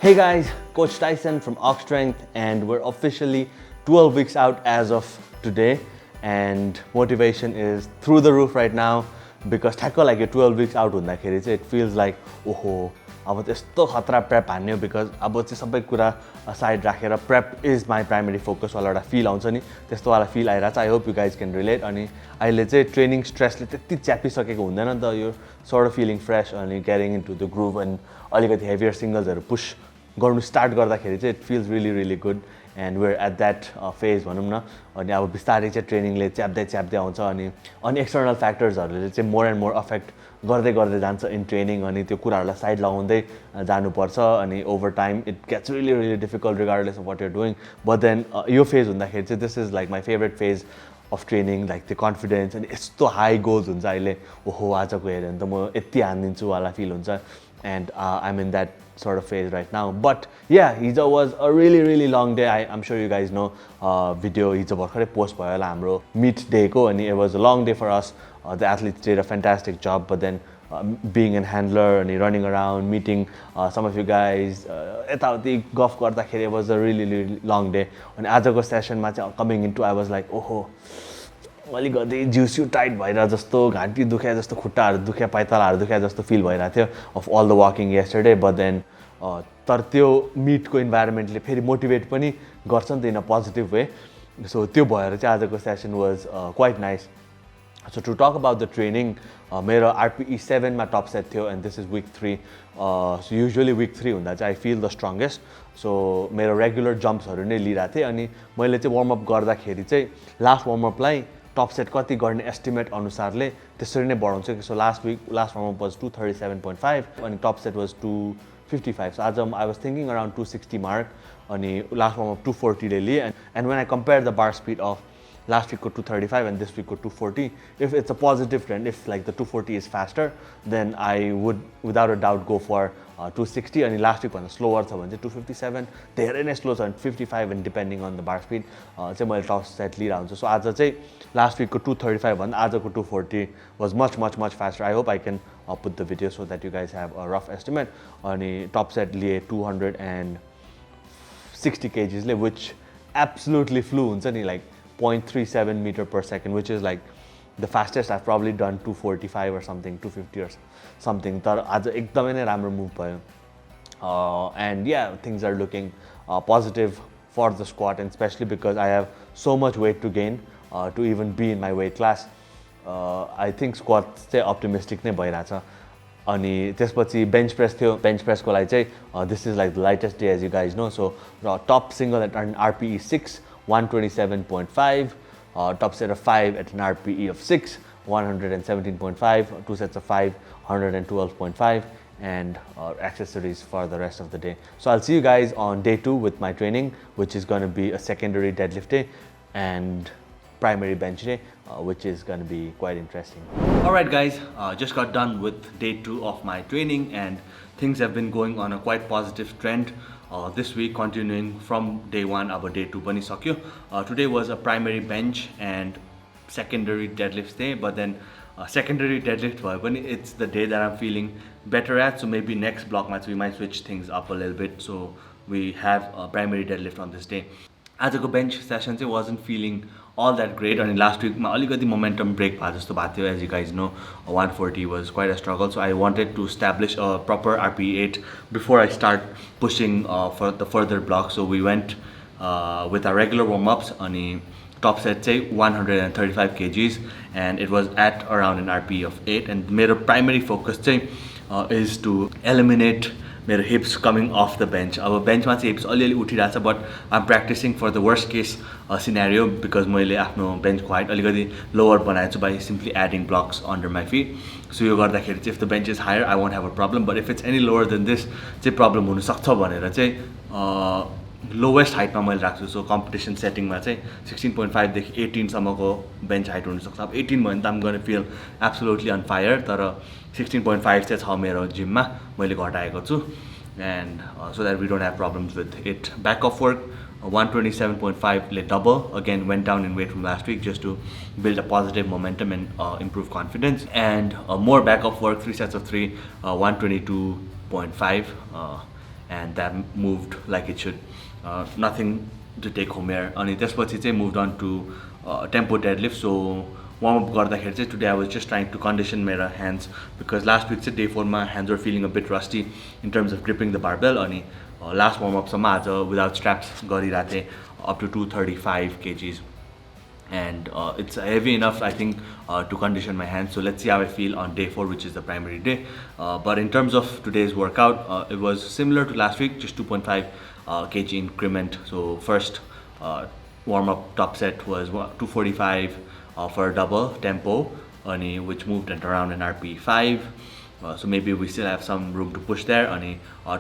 Hey guys, Coach Tyson from Ox Strength, and we're officially 12 weeks out as of today, and motivation is through the roof right now because ठ्याक्क like 12 weeks out हुँदाखेरि चाहिँ it feels like ओहो अब त्यस्तो खतरा prep हान्यो because अब चाहिँ सबै कुरा साइड राखेर prep is my primary focus वाला एउटा फिल आउँछ नि त्यस्तो वाला फिल आइरहेछ I hope you guys can relate अनि अहिले चाहिँ ट्रेनिङ स्ट्रेसले त्यति च्यापिसकेको हुँदैन नि त यो सर्ट अफ फिलिङ फ्रेस अनि getting into the groove and अलिकति हेभियर सिङ्गल्सहरू पुस गर्नु स्टार्ट गर्दाखेरि चाहिँ it feels really good and where at that phase भनौँ न अनि अब बिस्तारै चाहिँ ट्रेनिङले च्याप्दै आउँछ अनि एक्सटर्नल फ्याक्टर्सहरूले चाहिँ मोर एन्ड मोर अफेक्ट गर्दै जान्छ इन ट्रेनिङ अनि त्यो कुराहरूलाई साइड लगाउँदै जानुपर्छ अनि over time it gets really difficult regardless of what you're doing but then यो फेज हुँदाखेरि चाहिँ this is like my favourite phase of training like त्यो कन्फिडेन्स अनि यस्तो हाई गोल्स हुन्छ अहिले ओहो आजको हेऱ्यो भने त म यति हानिदिन्छु वाला फिल हुन्छ and I'm in that sort of phase right now. But yeah, हिजो was a really long day. I'm sure you guys know video हिजो भर्खरै पोस्ट भयो होला हाम्रो meet day को अनि it was a long day for us. The athletes did a fantastic job, but then being a handler and running around, meeting some of you guys, यताउति गफ गर्दाखेरि it was a really long day. अनि आजको सेसनमा चाहिँ coming into I was like ओहो अलिकति जिउस्यु tight भएर जस्तो घाँटी दुख्या जस्तो खुट्टाहरू दुख्या पाइतालाहरू दुख्या जस्तो फिल भइरहेको थियो of all the walking yesterday but then तर त्यो मिटको इन्भाइरोमेन्टले फेरि मोटिभेट पनि गर्छ नि त इन अ पोजिटिभ वे सो त्यो भएर चाहिँ आजको session was quite nice so to talk about the training मेरो आरपिई 7मा टप सेट थियो and this is week 3 so usually week 3 हुँदा चाहिँ I feel the strongest so मेरो रेगुलर जम्प्सहरू नै लिइरहेको थिएँ अनि मैले चाहिँ वार्मअप गर्दाखेरि चाहिँ लास्ट वार्मअपलाई टप सेट कति गर्ने एस्टिमेट अनुसारले त्यसरी नै बढाउँछ कि सो लास्ट वार्मअप वाज 237.5 अनि टप सेट वाज 255 सो आज I was thinking around 260 mark अनि लास्ट वार्मअप 240 ले लिएँ and when I compare the bar speed of last week 235 and this week 240 if it's a positive trend if like the 240 is faster then I would without a doubt go for 260 and last week भन्दा slower छ भने चाहिँ 257 धेरै नै slow छ भने 55 and depending on the bar speed चाहिँ मैले टप सेट लिइरहेको हुन्छु सो आज चाहिँ लास्ट विकको 235 भन्दा आजको 240 was much faster I hope I can put the video so that you guys have a rough estimate अनि टप सेट लिए 260 kgs ले which absolutely flew हुन्छ नि like 0.37 meter per second, which is like the fastest I've probably done 245 or something, 250 or something. तर आज एकदमै नै राम्रो मुभ भयो and yeah, things are looking positive for the squat and especially because I have so much weight to gain to even be in my weight class. I think squat चाहिँ optimistic नै भइरहेछ अनि त्यसपछि bench press थियो bench प्रेसको लागि चाहिँ this is like the lightest day as you guys know so top single at an RPE 6 127.5, top set of 5 at an RPE of 6, 117.5, 2 sets of 5, 112.5, and accessories for the rest of the day. So I'll see you guys on day 2 with my training, which is going to be a secondary deadlift day and primary bench day, which is going to be quite interesting. Alright guys, just got done with day 2 of my training and things have been going on a quite positive trend. This week continuing from day 1 अब day 2 पनि सक्यो today was a primary bench and secondary deadlift day but then secondary deadlift भयो पनि it's the day that I'm feeling better at so maybe next block match we might switch things up a little bit so we have a primary deadlift on this day आजको bench session चाहिँ wasn't feeling all that great अनि last विकमा अलिकति momentum break भयो जस्तो भएको थियो as you guys know 140 was quite a struggle so I wanted to establish a proper RP8 before I start pushing for the further blocks so we went with our regular warm-ups अनि top set चाहिँ 135 kgs and it was at around an RPE of 8 and मेरो primary focus चाहिँ is to eliminate मेरो hips coming off the bench अब बेन्चमा चाहिँ hips अलिअलि उठिरहेछ but I'm practising for the worst case scenario because मैले आफ्नो बेन्चको हाइट अलिकति लोवर बनाएको छु by simply adding blocks under my feet so यो गर्दाखेरि चाहिँ if the bench is higher I won't have a problem but if it's any lower than this चाहिँ प्रब्लम हुनसक्छ भनेर चाहिँ लोवेस्ट हाइटमा मैले राख्छु सो कम्पिटिसन सेटिङमा चाहिँ 16.5 देखि 18सम्मको बेन्च हाइट हुनसक्छ अब 18 भयो भने त आम गर्न फिल एब्सोल्युटली अन फायर तर 16.5 चाहिँ छ मेरो जिममा मैले घटाएको छु and so that we don't have problems with it. Back off work 127.5 ले double again went down in weight from last week just to build a positive momentum and improve confidence and more back off work 3 sets of 3 122.5 and that moved like it should. Nothing to take home here. अनि त्यसपछि चाहिँ moved on to tempo deadlift. So warm up गर्दाखेरि चाहिँ today I was just trying to condition my hands because last week चाहिँ day 4 my hands were feeling a bit rusty in terms of gripping the barbell. अनि last warm up सम्म आज without straps गरिरहेको थिएँ up to 235 kgs. And it's heavy enough I think to condition my hands. So let's see how I feel on day 4, which is the primary day. But in terms of today's workout, it was similar to last week, just 2.5 kg increment. So first warm-up top set was 245 for a double tempo, which moved at around an RP 5. So maybe we still have some room to push there.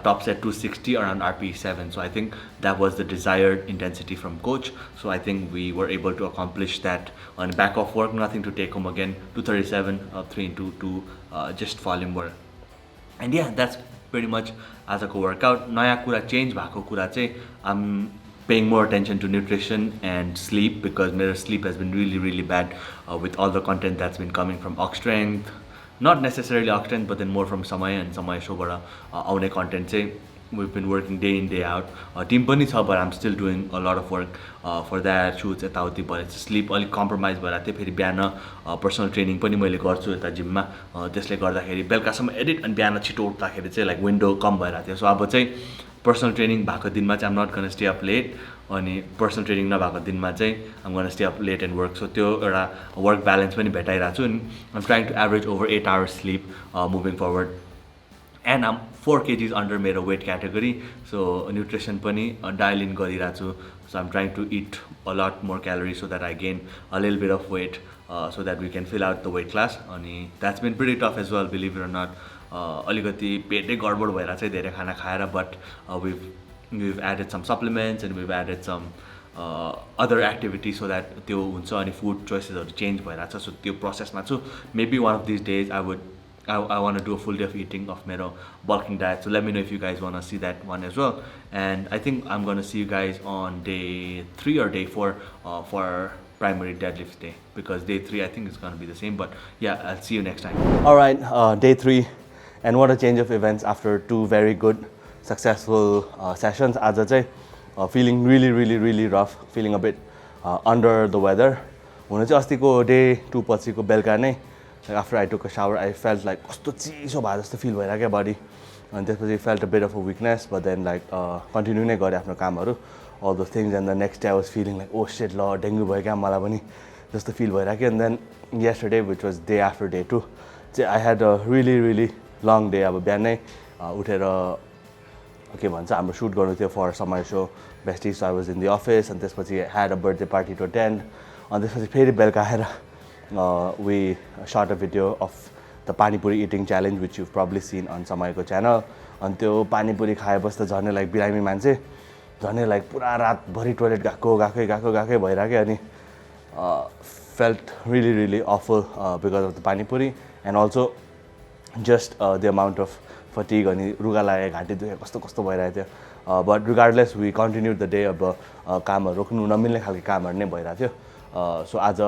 Top set 260 around RP 7. So I think that was the desired intensity from coach. So I think we were able to accomplish that on back of work. Nothing to take home again. 237 3 into 2 just volume work. And yeah, that's pretty much आजको workout. नयाँ कुरा change भएको कुरा चाहिँ I'm paying more attention to nutrition and sleep because my sleep has been really bad with all the content that's been coming from Ox Strength. Not necessarily Ox Strength, but then more from Samaya and Samaya showबाट आउने content चाहिँ we've been working day in day out. Team पनि छ, but I'm still doing a lot of work for that, shoots यताउति, but sleep अलिक compromise भएर थियो. फेरि बिहान personal training पनि मैले गर्छु यता जिममा, त्यसले गर्दाखेरि बेलुकासम्म एडिट अनि बिहान छिटो उठ्दाखेरि चाहिँ लाइक विन्डो कम भइरहेको थियो. सो अब चाहिँ पर्सनल ट्रेनिङ भएको दिनमा चाहिँ I'm not gonna stay up late, अनि पर्सनल ट्रेनिङ नभएको दिनमा चाहिँ I'm gonna stay up late and work. So त्यो एउटा वर्क ब्यालेन्स पनि भेटाइरहेको छु अनि I'm trying to average over 8 hours sleep moving forward. And I'm 4 kgs under मेरो weight category, so nutrition पनि dial in गरिरहेको छु. So I'm trying to eat a lot more calories so that I gain a little bit of weight so that we can fill out the weight class. अनि that's been pretty tough as well, believe it or not. अलिकति पेटै गडबड भएर चाहिँ धेरै खाना खाएर, but we've added some supplements and we've added some other activities so that त्यो हुन्छ अनि food choicesहरू change भइरहेको छ. So त्यो प्रोसेसमा छु. Maybe one of these days I want to do a full day of eating of मेरो bulking diet. So let me know if you guys want to see that one as well. And I think I'm going to see you guys on day 3 or day 4 for primary deadlift day, because day 3 I think is going to be the same. But yeah, I'll see you next time. All right, day 3, and what a change of events after 2 very good successful sessions. आज चाहिँ feeling really rough, feeling a bit under the weather. हुन चाहिँ अस्तिको day 2 पछिको बेलुका नै after I took a shower, I felt like कस्तो चिसो भए जस्तो feel भइरहेको क्या body, and त्यसपछि felt a bit of a weakness, but then like continue नै गरे आफ्नो कामहरू, all those things. And the next day I was feeling like oh shit ल डेङ्गु भयो क्या मलाई पनि जस्तो feel भइरहेको. And then yesterday, which was day after day 2, I had a really long day. अब बिहानै उठेर के भन्छ हाम्रो shoot गर्नु थियो for Samaya show besties, so I was in the office, and त्यसपछि I had a birthday party to attend. अनि त्यसपछि फेरि बेलुका आएर we shot a video of the pani puri eating challenge, which you've probably seen on Samayako channel. And त्यो pani puri खाएपछि त झनै लाइक बिरामी मान्छे झनै लाइक पुरा रातभरि टोइलेट गएकै भइरहेको अनि felt really awful because of the pani puri, and also just the amount of fatigue अनि रुगा लाग्यो, घाँटी दुखे, कस्तो भइरहेको थियो. But regardless, we continued the day. अब कामहरू रोक्नु नमिल्ने खालको कामहरू नै भइरहेको थियो. So आज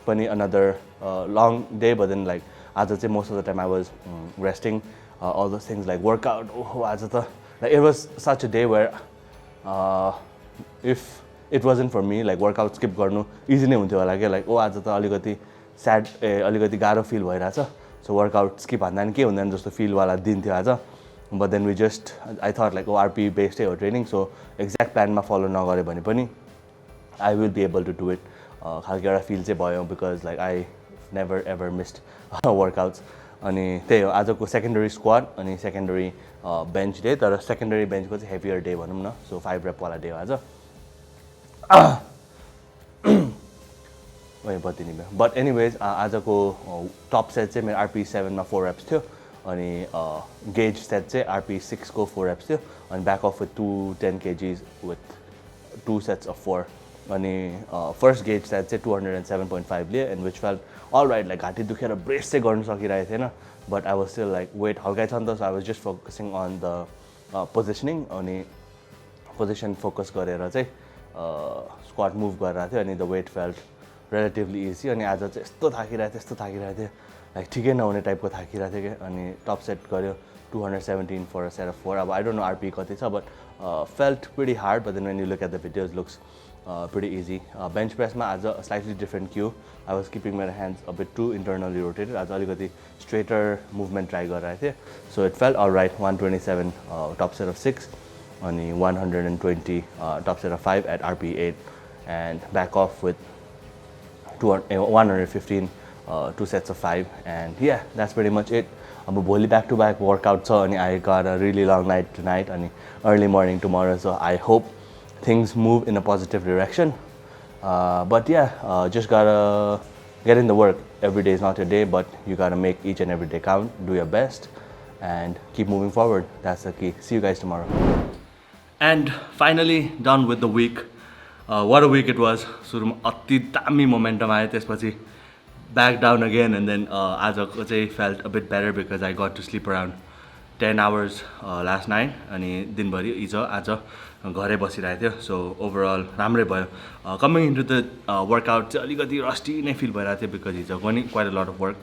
पनि another long day, but then like आज चाहिँ most of the time I was resting, all those things like workout. आज त like it was such a day where if it wasn't for me, like workout skip गर्नु easy नै हुन्थ्यो होला के, like आज त अलिकति sad अलिकति गाह्रो feel भइरहेछ, so workout skip भन्दा नि के हुँदैन जस्तो feel वाला दिन थियो आज. But then I thought like RP based हो training, so exact plan मा follow नगरे भने पनि I will be able to do it. खालको एउटा feel चाहिँ भयो, because like I never ever missed workouts. अनि त्यही हो आजको secondary squat अनि secondary bench day, तर secondary bench को चाहिँ heavier day भनौँ न. So 5 rep वाला day हो आज. बत्ती नि भयो. But anyways, आजको top set चाहिँ मेरो RP 7 मा 4 reps थियो, अनि gauge set चाहिँ RP 6 को 4 reps थियो, अनि back off with 210 kgs with 2 sets of 4. अनि first gauge set चाहिँ 207.5 लियो, and which felt all right. like घाँटी दुखेर ब्रेस चाहिँ गर्न सकिरहेको थिएन, but I was still like weight हल्कै छ नि त, so I was just focusing on the positioning, अनि position focus गरेर चाहिँ squat move गरिरहेको थियो, अनि the weight felt relatively easy. अनि आज चाहिँ यस्तो थाकिरहेको थियो like ठिकै नहुने टाइपको थाकिरहेको थियो क्या. अनि top set गर्यो 217 for a set of 4. I don't know RP kati cha, but felt pretty hard, but then when you look at the videos, looks pretty easy. Bench press ma as a slightly different cue. I was keeping my hands a bit too internally rotated. As alikati straighter movement try garera thiye. So it felt alright. 127 top set of 6, only 120 top set of 5 at RP 8, and back off with 115 2 sets of 5. And yeah, that's pretty much it. Boli back to back workout, so I got a really long night tonight and early morning tomorrow, so I hope things move in a positive direction. But yeah, just gotta get in the work. Every day is not your day, but you gotta make each and every day count, do your best, and keep moving forward. That's the key. See you guys tomorrow. And finally done with the week. What a week it was. Suruma atti dami momentum aayo, त्यसपछि back down again, and then आजको चाहिँ felt a bit better because I got to sleep around 10 hours last night, अनि दिनभरि हिजो आज घरै बसिरहेको थियो. So overall राम्रै भयो. Coming into the workout चाहिँ अलिकति rusty नै feel भइरहेको थियो because हिजो पनि quite a lot of work,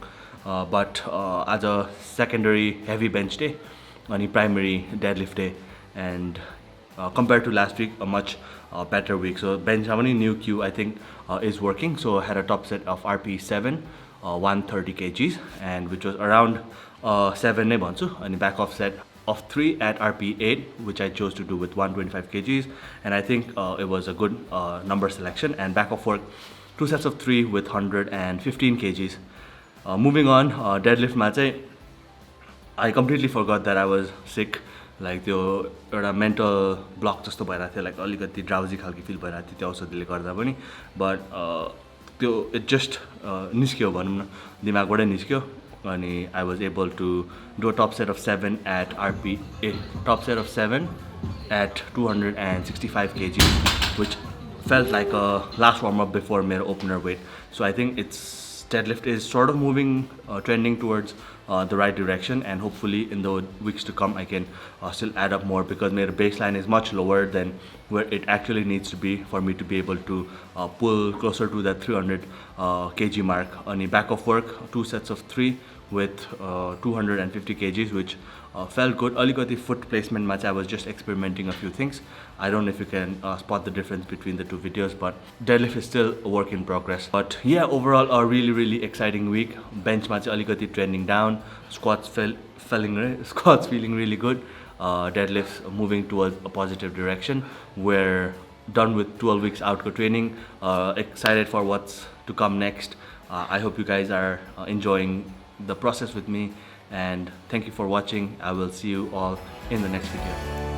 but आज secondary heavy bench day अनि primary deadlift day, and compared to last week, a much better week. So bench पनि new cue I think is working. So I had a top set of RP 7, 130 kgs, and which was around 7 नै भन्छु, अनि back off set of 3 at RP 8, which I chose to do with 125 kgs, and I think it was a good number selection. And back off work 2 sets of 3 with 115 kgs. Moving on, deadlift ma चाहिँ I completely forgot that I was sick. Like त्यो एउटा mental block जस्तो भइरहेको थियो, like अलिकति drowsy खालको fill भइरहेको थियो त्यो औषधिले गर्दा पनि, बट त्यो इट जस्ट निस्क्यो भनौँ न, दिमागबाटै निस्क्यो, अनि I was able to do a top set of 7 at RP top set of 7 at 265 kg, which felt like a last warm up before my opener weight. So I think it's deadlift is sort of moving, trending towards the right direction, and hopefully in the weeks to come I can still add up more, because my baseline is much lower than where it actually needs to be for me to be able to pull closer to that 300 kg mark. On the back of work, 2 sets of 3 with 250 kgs, which felt good. Alikati foot placement match, I was just experimenting a few things. I don't know if you can spot the difference between the two videos, but deadlift is still a work in progress. But yeah, overall a really exciting week. Bench match alikati trending down, squats feeling really good, deadlifts moving towards a positive direction. We're done with 12 weeks out training, excited for what's to come next. I hope you guys are enjoying the process with me, and thank you for watching. I will see you all in the next video.